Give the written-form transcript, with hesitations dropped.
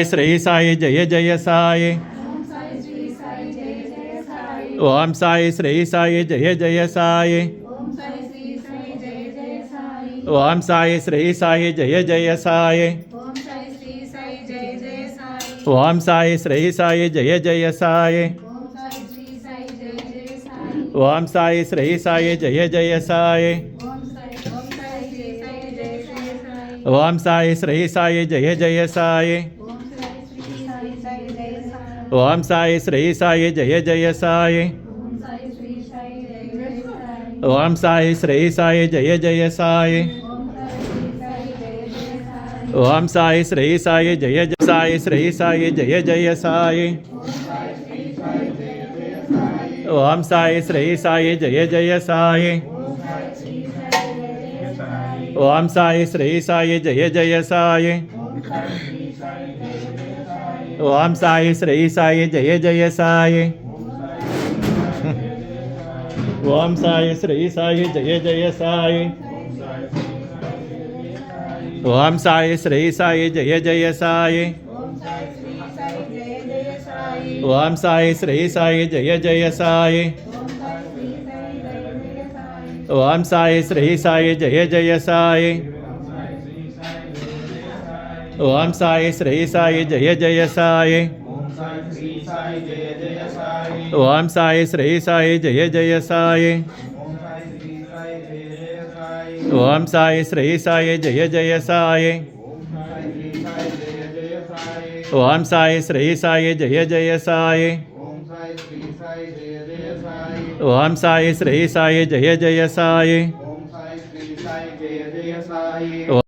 Shri Sai Jaya Jaya Sai. Om Sai Shri Sai Jaya Jaya Sai. Om Sai Shri Sai Jaya Jaya Sai. Om Sai Shri Sai Jaya Jaya Sai. Om Sai Shri Sai Jaya Jaya Sai. Om Sai Shri Sai Jaya Jaya Sai. Om Sai Shri Sai Jaya Jaya Sai. Om Sai Shri Sai Jaya Jaya Sai. Om Sai Shri Sai Jaya Jaya Sai. Shri Sai Jaya Jaya Sai. Om Sai Shri Sai Jaya Jaya Sai. Om Sai Shri Sai Jaya Jaya Sai. Om Sai Shri Sai Jaya Jaya Sai. Om Sai Shri Sai Jaya Jaya Sai. Om Sai Shri Sai Jaya Jaya Sai. Om Sai Shri Sai Jaya Jaya Sai. Om Sai Shri Sai Jaya Jaya Sai. Om Sai Shri Sai Jaya Jaya Sai. Om Sai Shri Sai Jaya Jaya Sai. Om Sai Shri Sai Jaya Jaya Sai. Om Sai Shri Sai Jaya Jaya Sai. Om Sai Shri Sai Jaya Jaya Sai.